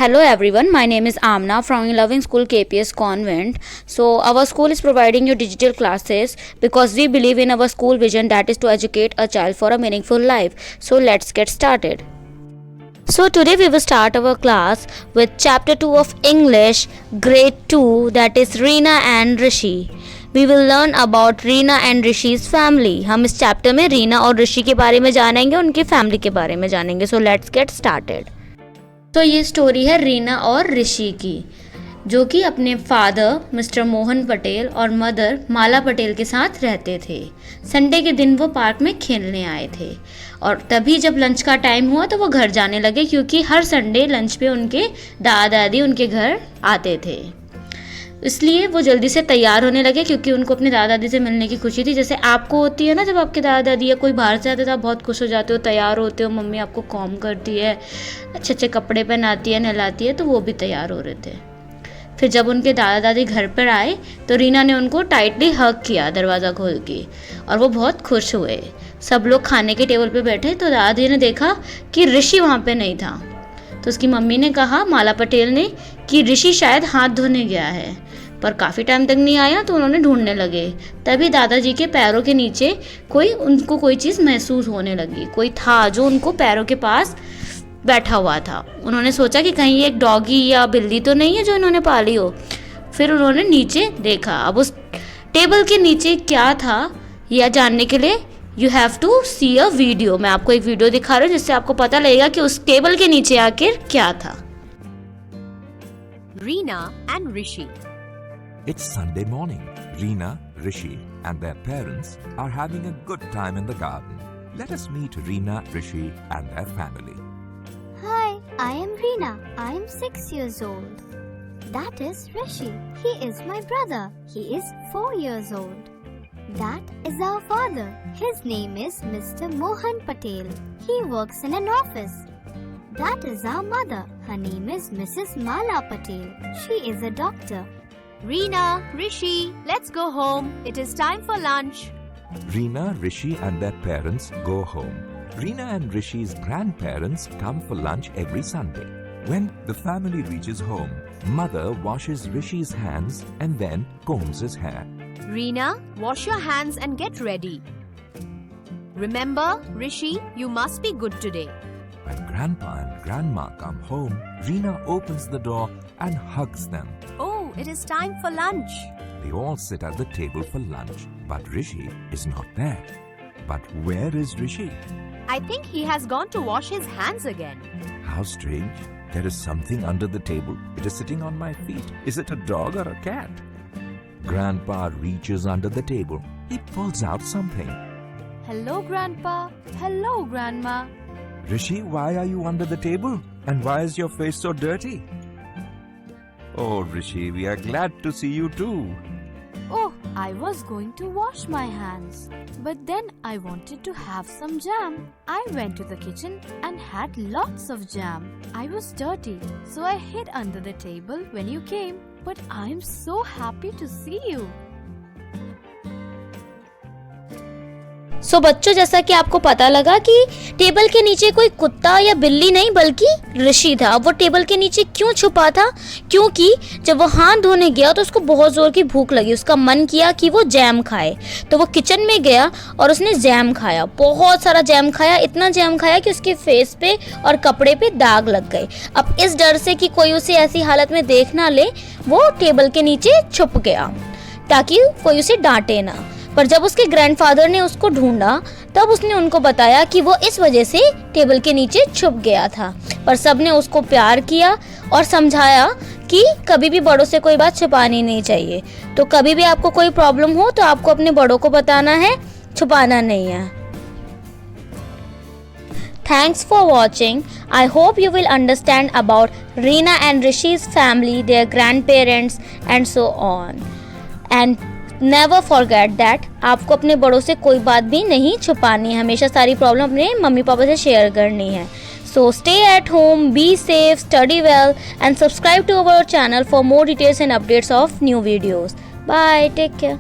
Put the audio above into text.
Hello everyone, my name is Amna from Loving School KPS Convent. So our school is providing you digital classes because we believe in our school vision, that is to educate a child for a meaningful life. So let's get started. So today we will start our class with chapter 2 of English, grade 2, that is Reena and Rishi. We will learn about Reena and Rishi's family. हम इस chapter में रीना और ऋषि के बारे में जानेंगे, उनकी family के बारे में जानेंगे. So let's get started. तो ये स्टोरी है रीना और ऋषि की, जो कि अपने फादर मिस्टर मोहन पटेल और मदर माला पटेल के साथ रहते थे. संडे के दिन वो पार्क में खेलने आए थे और तभी जब लंच का टाइम हुआ तो वो घर जाने लगे, क्योंकि हर संडे लंच पे उनके दादा दादी उनके घर आते थे. इसलिए वो जल्दी से तैयार होने लगे, क्योंकि उनको अपने दादा दादी से मिलने की खुशी थी. जैसे आपको होती है ना, जब आपके दादा दादी या कोई बाहर से आते तो आप बहुत खुश हो जाते हो, तैयार होते हो, मम्मी आपको कॉम करती है, अच्छे अच्छे कपड़े पहनाती है, नहलाती है, तो वो भी तैयार हो रहे थे. फिर जब उनके दादा दादी घर पर आए तो रीना ने उनको टाइटली हग किया दरवाज़ा खोल के, और वो बहुत खुश हुए. सब लोग खाने के टेबल पे बैठे तो दादी ने देखा कि ऋषि वहाँ पे नहीं था. तो उसकी मम्मी ने कहा, माला पटेल ने, कि ऋषि शायद हाथ धोने गया है, पर काफ़ी टाइम तक नहीं आया. तो उन्होंने ढूंढने लगे. तभी दादाजी के पैरों के नीचे उनको कोई चीज़ महसूस होने लगी. कोई था जो उनको पैरों के पास बैठा हुआ था. उन्होंने सोचा कि कहीं ये एक डॉगी या बिल्ली तो नहीं है जो इन्होंने पाली हो. फिर उन्होंने नीचे देखा. अब उस टेबल के नीचे क्या था यह जानने के लिए you have to see a video. मैं आपको एक वीडियो दिखा रहा हूँ जिससे आपको पता लगेगा कि उस टेबल के नीचे आखिर क्या था. Reena and Rishi. It's Sunday morning. Reena, Rishi and their parents are having a good time in the garden. Let us meet Reena, Rishi and their family. Hi, I am Reena. I am 6 years old. That is Rishi. He is my brother. He is 4 years old. That is our father. His name is Mr. Mohan Patel. He works in an office. That is our mother. Her name is Mrs. Mala Patel. She is a doctor. Reena, Rishi, let's go home. It is time for lunch. Reena, Rishi and their parents go home. Reena and Rishi's grandparents come for lunch every Sunday. When the family reaches home, mother washes Rishi's hands and then combs his hair. Reena, wash your hands and get ready. Remember, Rishi, you must be good today. When Grandpa and Grandma come home, Reena opens the door and hugs them. Oh, it is time for lunch. They all sit at the table for lunch, but Rishi is not there. But where is Rishi? I think he has gone to wash his hands again. How strange. There is something under the table. It is sitting on my feet. Is it a dog or a cat? Grandpa reaches under the table. He pulls out something. Hello, Grandpa. Hello, Grandma. Rishi, why are you under the table? And why is your face so dirty? Oh, Rishi, we are glad to see you too. Oh, I was going to wash my hands, but then I wanted to have some jam. I went to the kitchen and had lots of jam. I was dirty, so I hid under the table when you came. But I am so happy to see you. सो बच्चों, जैसा कि आपको पता लगा कि table के नीचे कोई कुत्ता या बिल्ली नहीं बल्कि ऋषि था. वो टेबल के नीचे क्यों छुपा था? क्योंकि जब वो हाथ धोने गया तो उसको बहुत ज़ोर की भूख लगी. उसका मन किया कि वो जैम खाए, तो वो किचन में गया और उसने जैम खाया. बहुत सारा जैम खाया, इतना जैम खाया कि उसके फेस पे और कपड़े पे दाग लग गए. अब इस डर से कि कोई उसे ऐसी हालत में देख ना ले, वो टेबल के नीचे छुप गया ताकि कोई उसे डांटे ना. पर जब उसके ग्रैंडफादर ने उसको ढूंढा तब उसने उनको बताया कि वो इस वजह से टेबल के नीचे छुप गया था. पर सबने उसको प्यार किया और समझाया कि कभी भी बड़ों से कोई बात छुपानी नहीं चाहिए. तो कभी भी आपको कोई प्रॉब्लम हो तो आपको अपने बड़ों को बताना है, छुपाना नहीं है. Thanks for watching. I hope you will understand about Reena and Rishi's family, their grandparents and so on. And never forget that आपको अपने बड़ों से कोई बात भी नहीं छुपानी है. हमेशा सारी प्रॉब्लम अपने मम्मी पापा से शेयर करनी है. So stay at home, be safe, study well and subscribe to our channel for more details and updates of new videos. Bye, take care.